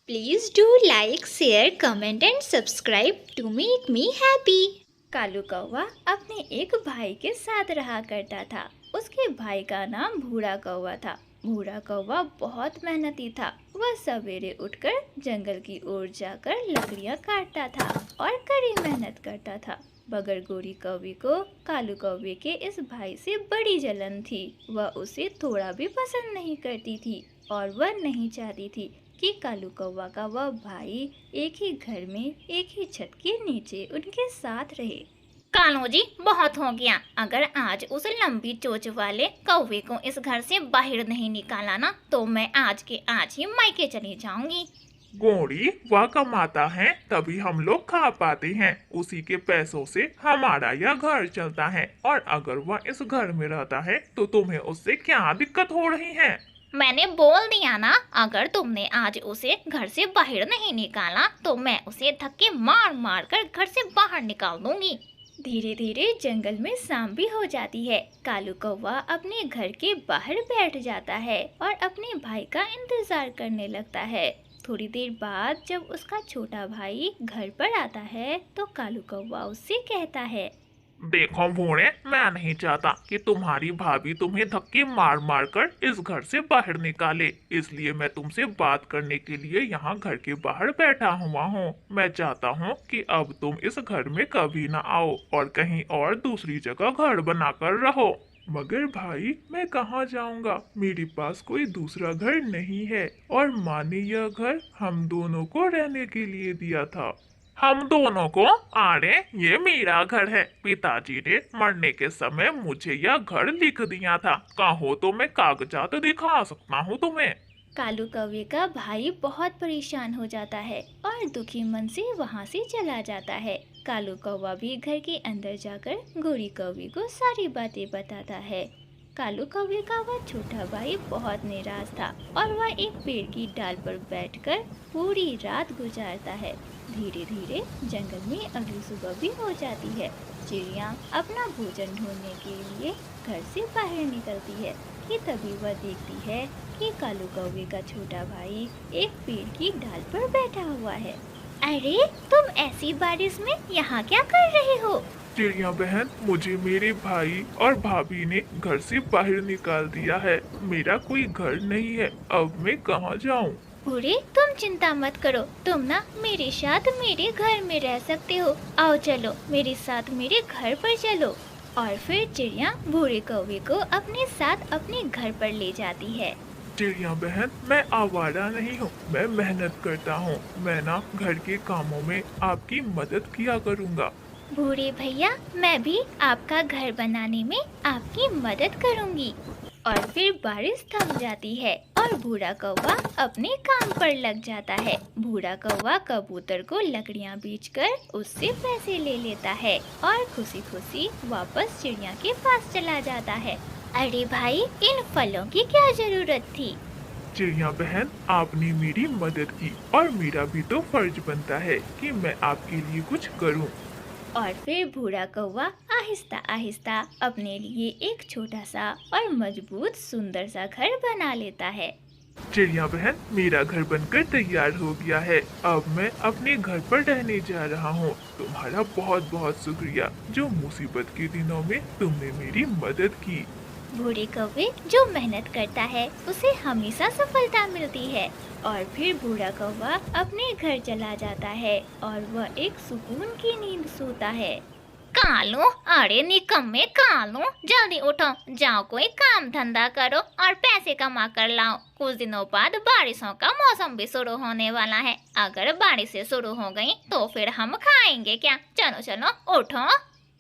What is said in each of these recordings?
Please do like, share, comment and subscribe to make me happy। Kalu कौवा अपने एक भाई के साथ रहा करता था। उसके भाई का नाम भूरा कौवा था। भूरा कौवा बहुत मेहनती था। वह सवेरे उठकर जंगल की ओर जाकर लकड़ियां काटता था और कड़ी मेहनत करता था। मगर गोरी कौवी को कालू कौवे के इस भाई से बड़ी जलन थी। वह उसे थोड़ा भी पसंद नहीं करती थी और वह नहीं चाहती थी कि कालू कौवा का वह भाई एक ही घर में एक ही छत के नीचे उनके साथ रहे। कालू जी, बहुत हो गया। अगर आज उस लंबी चोंच वाले कौवे को इस घर से बाहर नहीं निकाला ना, तो मैं आज के आज ही मायके चली जाऊंगी। गोरी वह कमाता है तभी हम लोग खा पाते हैं। उसी के पैसों से हमारा यह घर चलता है और अगर वह इस घर में रहता है तो तुम्हें उससे क्या दिक्कत हो रही है? मैंने बोल दिया ना, अगर तुमने आज उसे घर से बाहर नहीं निकाला तो मैं उसे धक्के मार मार कर घर से बाहर निकाल दूंगी। धीरे धीरे जंगल में शाम भी हो जाती है। कालू कौवा अपने घर के बाहर बैठ जाता है और अपने भाई का इंतजार करने लगता है। थोड़ी देर बाद जब उसका छोटा भाई घर पर आता है तो कालू कौवा उससे कहता है, देखो भूरे, मैं नहीं चाहता कि तुम्हारी भाभी तुम्हें धक्के मार मार कर इस घर से बाहर निकाले। इसलिए मैं तुमसे बात करने के लिए यहाँ घर के बाहर बैठा हुआ हूँ। मैं चाहता हूँ कि अब तुम इस घर में कभी ना आओ और कहीं और दूसरी जगह घर बनाकर रहो। मगर भाई मैं कहाँ जाऊँगा? मेरे पास कोई दूसरा घर नहीं है और माँ ने यह घर हम दोनों को रहने के लिए दिया था। हम दोनों को? अरे ये मेरा घर है। पिताजी ने मरने के समय मुझे यह घर लिख दिया था। कहो तो मैं कागजात दिखा सकता हूँ तुम्हें। कालू कौवे का भाई बहुत परेशान हो जाता है और दुखी मन से वहाँ से चला जाता है। कालू कौवा भी घर के अंदर जाकर गोरी कौवे को सारी बातें बताता है। कालू कौवे का वह छोटा भाई बहुत निराश था और वह एक पेड़ की डाल पर बैठकर पूरी रात गुजारता है। धीरे धीरे जंगल में अगली सुबह भी हो जाती है। चिड़िया अपना भोजन ढूंढने के लिए घर से बाहर निकलती है कि तभी वह देखती है कि कालू कौवे का छोटा भाई एक पेड़ की डाल पर बैठा हुआ है। अरे तुम ऐसी बारिश में यहाँ क्या कर रहे हो? चिड़िया बहन, मुझे मेरे भाई और भाभी ने घर से बाहर निकाल दिया है। मेरा कोई घर नहीं है। अब मैं कहाँ जाऊँ? भूरे, तुम चिंता मत करो। तुम ना मेरे साथ मेरे घर में रह सकते हो। आओ चलो मेरे साथ मेरे घर पर चलो। और फिर चिड़िया भूरे कौवे को अपने साथ अपने घर पर ले जाती है। चिड़िया बहन, मैं आवारा नहीं हूँ। मैं मेहनत करता हूँ। मैं ना घर के कामों में आपकी मदद किया करूँगा। भूरे भैया, मैं भी आपका घर बनाने में आपकी मदद करूँगी। और फिर बारिश थम जाती है और भूरा कौवा अपने काम पर लग जाता है। भूरा कौवा कबूतर को लकड़ियाँ बेचकर उससे पैसे ले लेता है और खुशी खुशी वापस चिड़िया के पास चला जाता है। अरे भाई, इन फलों की क्या जरूरत थी? चिड़िया बहन, आपने मेरी मदद की और मेरा भी तो फर्ज बनता है कि मैं आपके लिए कुछ करूं। और फिर भूरा कौवा आहिस्ता आहिस्ता अपने लिए एक छोटा सा और मजबूत सुंदर सा घर बना लेता है। चिड़िया बहन, मेरा घर बनकर तैयार हो गया है। अब मैं अपने घर पर रहने जा रहा हूँ। तुम्हारा बहुत बहुत शुक्रिया जो मुसीबत के दिनों में तुमने मेरी मदद की। भूरे कौवे जो मेहनत करता है उसे हमेशा सफलता मिलती है। और फिर भूरा कौवा अपने घर चला जाता है और वह एक सुकून की नींद सोता है। कालू, अरे निकम्मे कालू, जल्दी उठो, जाओ कोई काम धंधा करो और पैसे कमा कर लाओ। कुछ दिनों बाद बारिशों का मौसम भी शुरू होने वाला है। अगर बारिशें शुरू हो गई तो फिर हम खाएंगे क्या? चलो चलो उठो।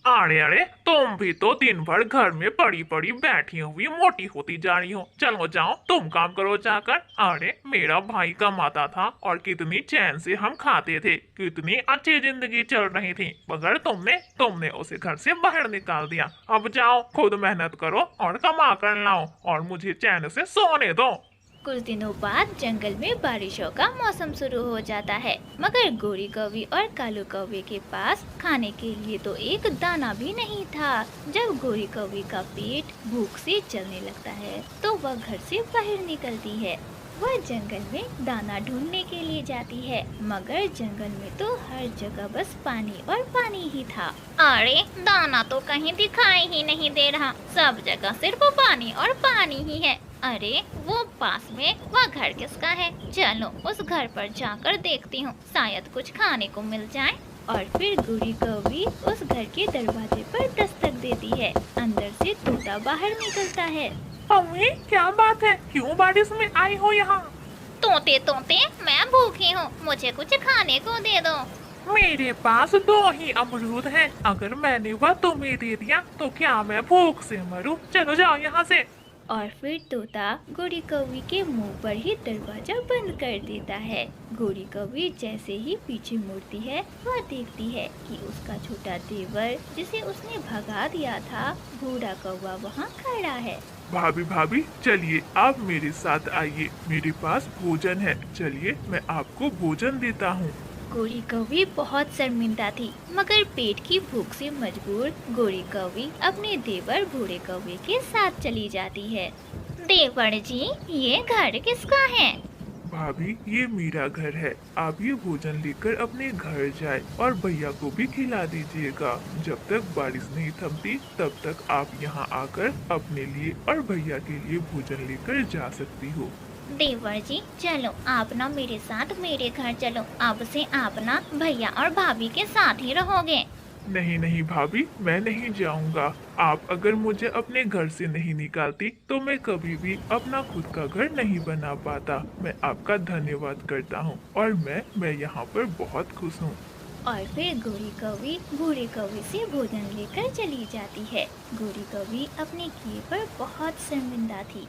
अरे अरे, तुम भी तो दिन भर घर में पड़ी पड़ी बैठी हुई मोटी होती जा रही हो। चलो जाओ, तुम काम करो जाकर। अरे मेरा भाई कमाता था और कितनी चैन से हम खाते थे। कितनी अच्छी जिंदगी चल रही थी। मगर तुमने उसे घर से बाहर निकाल दिया। अब जाओ, खुद मेहनत करो और कमा कर लाओ और मुझे चैन से सोने दो। कुछ दिनों बाद जंगल में बारिशों का मौसम शुरू हो जाता है। मगर गोरी कौवी और कालू कौवे के पास खाने के लिए तो एक दाना भी नहीं था। जब गोरी कौवी का पेट भूख से जलने लगता है तो वह घर से बाहर निकलती है। वह जंगल में दाना ढूंढने के लिए जाती है, मगर जंगल में तो हर जगह बस पानी और पानी ही था। अरे दाना तो कहीं दिखाई ही नहीं दे रहा, सब जगह सिर्फ पानी और पानी ही है। अरे वो पास में वह घर किसका है? चलो उस घर पर जाकर देखती हूँ, शायद कुछ खाने को मिल जाए। और फिर गोरी कौवी उस घर के दरवाजे पर दस्तक देती है। अंदर से तोता बाहर निकलता है। कौवे, क्या बात है? क्यों बारिश में आई हो यहाँ? तोते तोते, मैं भूखी हूँ, मुझे कुछ खाने को दे दो। मेरे पास 2 ही अमरूद हैं। अगर मैंने वह तुम्हें दे दिया तो क्या मैं भूख से मरूं? चलो जाओ यहाँ से। और फिर तोता गोरी कौवी के मुंह पर ही दरवाजा बंद कर देता है। गोरी कौवी जैसे ही पीछे मुड़ती है, वह देखती है कि उसका छोटा देवर, जिसे उसने भगा दिया था, बूढ़ा कौवा वहाँ खड़ा है। भाभी भाभी, चलिए आप मेरे साथ आइए, मेरे पास भोजन है। चलिए मैं आपको भोजन देता हूँ। गोरी कौवी बहुत शर्मिंदा थी, मगर पेट की भूख से मजबूर गोरी कौवी अपने देवर बूढ़े कौवे के साथ चली जाती है। देवर जी, ये घर किसका है? भाभी, ये मेरा घर है। आप ये भोजन लेकर अपने घर जाए और भैया को भी खिला दीजिएगा। जब तक बारिश नहीं थमती तब तक आप यहाँ आकर अपने लिए और भैया के लिए भोजन लेकर जा सकती हो। देवर जी चलो, आप ना मेरे साथ मेरे घर चलो। अब से आप ना भैया और भाभी के साथ ही रहोगे। नहीं नहीं भाभी, मैं नहीं जाऊंगा। आप अगर मुझे अपने घर से नहीं निकालती तो मैं कभी भी अपना खुद का घर नहीं बना पाता। मैं आपका धन्यवाद करता हूँ और मैं यहाँ पर बहुत खुश हूँ। और फिर गोरी कौवी बूढ़े कौवे से भोजन लेकर चली जाती है। गोरी कौवी अपने किए पर बहुत शर्मिंदा थी।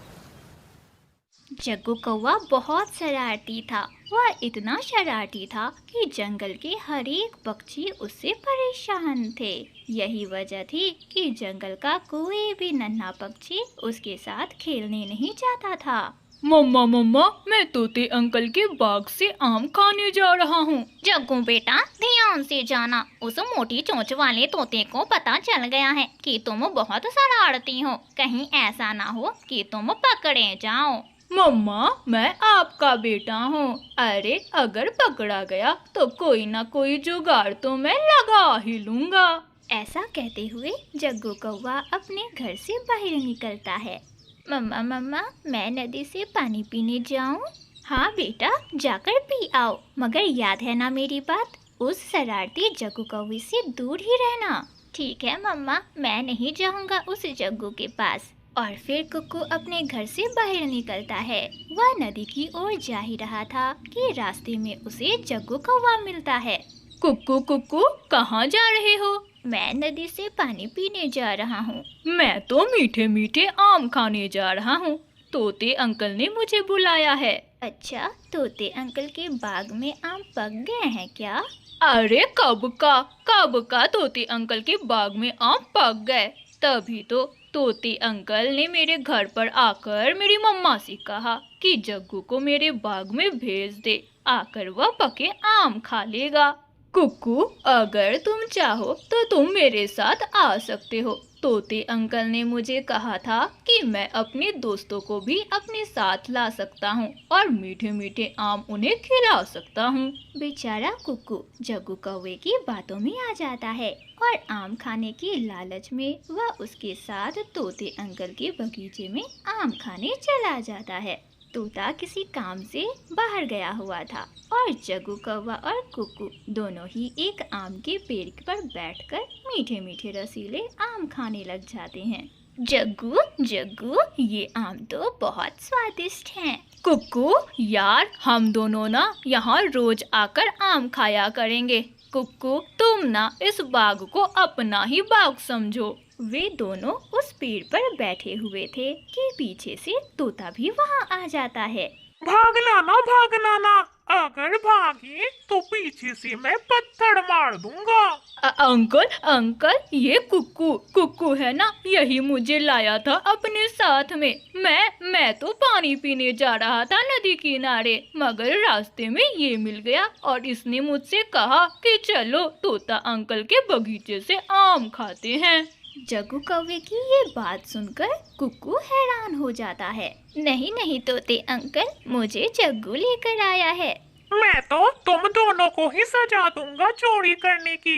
जग्गू कौवा बहुत शरारती था। वह इतना शरारती था कि जंगल के हर एक पक्षी उससे परेशान थे। यही वजह थी कि जंगल का कोई भी नन्हा पक्षी उसके साथ खेलने नहीं चाहता था। मम्मा मम्मा, मैं तोते अंकल के बाग से आम खाने जा रहा हूँ। जग्गू बेटा, ध्यान से जाना। उस मोटी चोंच वाले तोते को पता चल गया है कि तुम बहुत शरारती हो। कहीं ऐसा ना हो कि तुम पकड़े जाओ। मम्मा, मैं आपका बेटा हूँ। अरे अगर पकड़ा गया तो कोई ना कोई जुगाड़ तो मैं लगा ही लूँगा। ऐसा कहते हुए जग्गू कौवा अपने घर से बाहर निकलता है। मम्मा मम्मा, मैं नदी से पानी पीने जाऊं? हाँ बेटा, जाकर पी आओ, मगर याद है ना मेरी बात, उस शरारती जग्गू कौवे से दूर ही रहना। ठीक है मम्मा, मैं नहीं जाऊंगा उस जग्गू के पास। और फिर कुक्कू अपने घर से बाहर निकलता है। वह नदी की ओर जा ही रहा था कि रास्ते में उसे जग्गू कौवा मिलता है। कुक्कू कुक्कू, कहाँ जा रहे हो? मैं नदी से पानी पीने जा रहा हूँ। मैं तो मीठे मीठे आम खाने जा रहा हूँ। तोते अंकल ने मुझे बुलाया है। अच्छा, तोते अंकल के बाग में आम पक गए हैं क्या? अरे कब का तोते अंकल के बाग में आम पक गए। तभी तो तोते अंकल ने मेरे घर पर आकर मेरी मम्मा से कहा कि जग्गू को मेरे बाग में भेज दे, आकर वह पके आम खा लेगा। कुक्कू, अगर तुम चाहो तो तुम मेरे साथ आ सकते हो। तोते अंकल ने मुझे कहा था कि मैं अपने दोस्तों को भी अपने साथ ला सकता हूँ और मीठे मीठे आम उन्हें खिला सकता हूँ। बेचारा कुक्कू जग्गू कौवे की बातों में आ जाता है और आम खाने की लालच में वह उसके साथ तोते अंकल के बगीचे में आम खाने चला जाता है। तोता किसी काम से बाहर गया हुआ था और जग्गू कौवा और कुक्कू दोनों ही एक आम के पेड़ पर बैठकर मीठे मीठे रसीले आम खाने लग जाते हैं। जग्गू जग्गू, ये आम तो बहुत स्वादिष्ट हैं। कुक्कू यार, हम दोनों ना यहाँ रोज आकर आम खाया करेंगे। कुक्कू, तुम ना इस बाग को अपना ही बाग समझो। वे दोनों उस पेड़ पर बैठे हुए थे कि पीछे से तोता भी वहाँ आ जाता है। भागना ना, अगर भागी तो पीछे से मैं पत्थर मार दूंगा। अंकल, ये कुक्कू है ना, यही मुझे लाया था अपने साथ में। मैं तो पानी पीने जा रहा था नदी किनारे, मगर रास्ते में ये मिल गया और इसने मुझसे कहा कि चलो तोता अंकल के बगीचे से आम खाते हैं। जग्गू कौवे की ये बात सुनकर कुक्कू हैरान हो जाता है। नहीं नहीं तोते अंकल, मुझे जग्गू लेकर आया है। मैं तो तुम दोनों को ही सजा दूंगा चोरी करने की।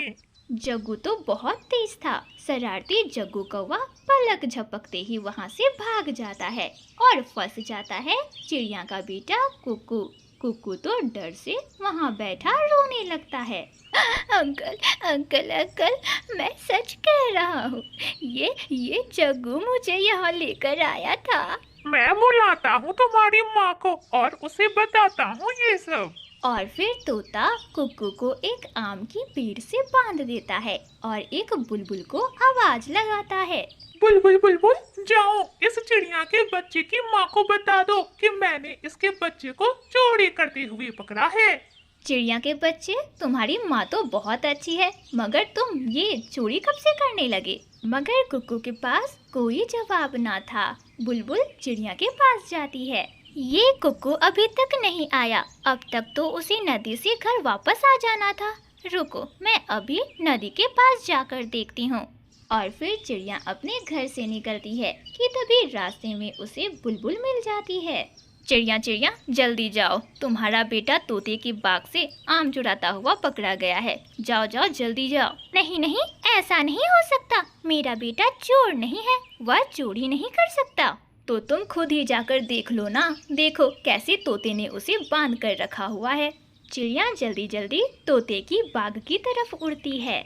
जग्गू तो बहुत तेज था। शरारती जग्गू कौवा पलक झपकते ही वहाँ से भाग जाता है और फंस जाता है चिड़िया का बेटा कुक्कू। कुक्कू तो डर से वहाँ बैठा रोने लगता है। अंकल अंकल अंकल, मैं सच कह रहा हूँ, ये जग्गू मुझे यहाँ लेकर आया था। मैं बुलाता हूँ तुम्हारी माँ को और उसे बताता हूँ ये सब। और फिर तोता कुक्कू को एक आम की पेड़ से बांध देता है और एक बुलबुल को आवाज लगाता है। बुलबुल बुलबुल, जाओ इस चिड़िया के बच्चे की माँ को बता दो कि मैंने इसके बच्चे को चोरी करते हुए पकड़ा है। चिड़िया के बच्चे, तुम्हारी माँ तो बहुत अच्छी है, मगर तुम ये चोरी कब से करने लगे? मगर कुक्कू के पास कोई जवाब ना था। बुलबुल चिड़िया के पास जाती है। ये कुक्कू अभी तक नहीं आया, अब तक तो उसे नदी से घर वापस आ जाना था। रुको, मैं अभी नदी के पास जाकर देखती हूँ। और फिर चिड़िया अपने घर से निकलती है कि तभी रास्ते में उसे बुलबुल मिल जाती है। चिड़िया चिड़िया जल्दी जाओ, तुम्हारा बेटा तोते की बाग से आम चुराता हुआ पकड़ा गया है। जाओ जाओ जल्दी जाओ। नहीं नहीं, ऐसा नहीं हो सकता, मेरा बेटा चोर नहीं है, वह चोरी नहीं कर सकता। तो तुम खुद ही जाकर देख लो ना, देखो कैसे तोते ने उसे बांध कर रखा हुआ है। चिड़िया जल्दी जल्दी तोते की बाग की तरफ उड़ती है।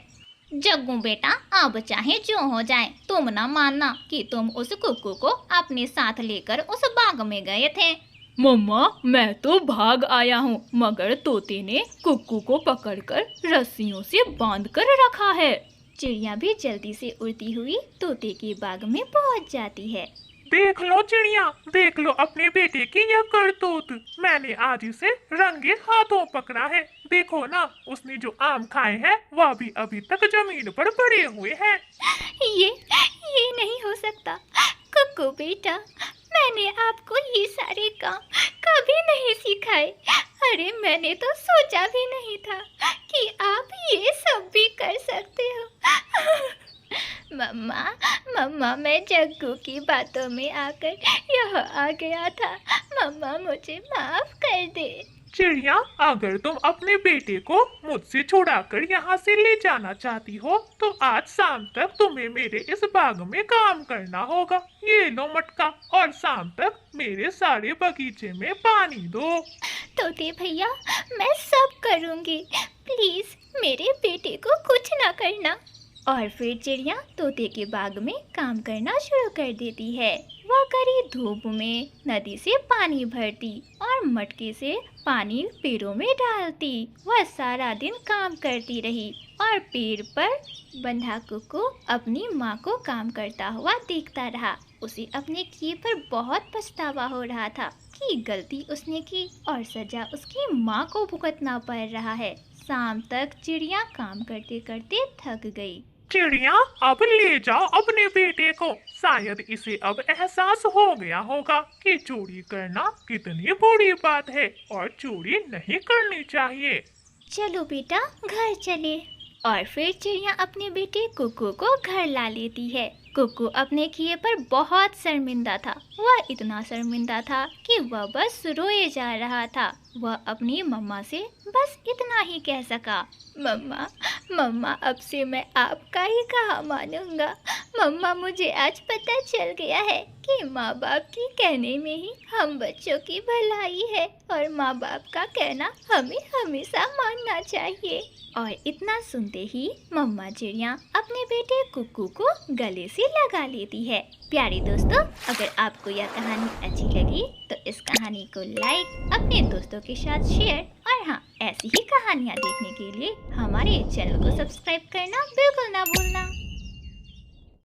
जग्गू बेटा, अब चाहे जो हो जाए, तुम ना मानना कि तुम उस कुक्कू को अपने साथ लेकर उस बाग में गए थे। मम्मा, मैं तो भाग आया हूँ, मगर तोते ने कुक्कू को पकड़कर रस्सियों से बांध कर रखा है। चिड़िया भी जल्दी से उड़ती हुई तोते की बाग में पहुँच जाती है। देख लो चिड़िया, देख लो अपने बेटे की यह करतूत। मैंने आज इसे रंगे हाथों पकड़ा है। देखो ना, उसने जो आम खाए हैं वह भी अभी तक जमीन पर पड़े हुए हैं। ये नहीं हो सकता कुक्कू बेटा, मैंने आपको ये सारे काम कभी नहीं सिखाए। अरे मैंने तो सोचा भी नहीं था कि आप ये सब भी कर सकते हो। मम्मा, मैं जग्गू की बातों में आकर यहाँ आ गया था। मम्मा मुझे माफ कर दे। चिड़िया, अगर तुम अपने बेटे को मुझसे छुड़ाकर यहाँ से ले जाना चाहती हो तो आज शाम तक तुम्हें मेरे इस बाग में काम करना होगा। ये लो मटका और शाम तक मेरे सारे बगीचे में पानी दो। तोते भैया, मैं सब करूँगी, प्लीज मेरे बेटे को कुछ ना करना। और फिर चिड़िया तोते के बाग में काम करना शुरू कर देती है। वह कड़ी धूप में नदी से पानी भरती और मटके से पानी पेड़ों में डालती। वह सारा दिन काम करती रही और पेड़ पर बंधा कुक्कू अपनी माँ को काम करता हुआ देखता रहा। उसे अपने किए पर बहुत पछतावा हो रहा था कि गलती उसने की और सजा उसकी माँ को भुगतना पड़ रहा है। शाम तक चिड़िया काम करते करते थक गई। चिड़िया, अब ले जाओ अपने बेटे को। शायद इसे अब एहसास हो गया होगा कि चोरी करना कितनी बुरी बात है और चोरी नहीं करनी चाहिए। चलो बेटा, घर चले। और फिर चिड़िया अपने बेटे कुक्कू को घर ला लेती है। कुक्कू अपने किए पर बहुत शर्मिंदा था। वह इतना शर्मिंदा था कि वह बस रोए जा रहा था। वह अपनी मम्मा से बस इतना ही कह सका, मम्मा अब से मैं आपका ही कहा मानूंगा। मम्मा, मुझे आज पता चल गया है कि माँ बाप के कहने में ही हम बच्चों की भलाई है और माँ बाप का कहना हमें हमेशा मानना चाहिए। और इतना सुनते ही मम्मा चिड़िया अपने बेटे कुक्कू को गले से लगा लेती है। प्यारे दोस्तों, अगर आपको यह कहानी अच्छी लगी तो इस कहानी को लाइक, अपने दोस्तों के साथ शेयर और हाँ, ऐसी ही कहानियाँ देखने के लिए हमारे चैनल को सब्सक्राइब करना बिल्कुल ना भूलना।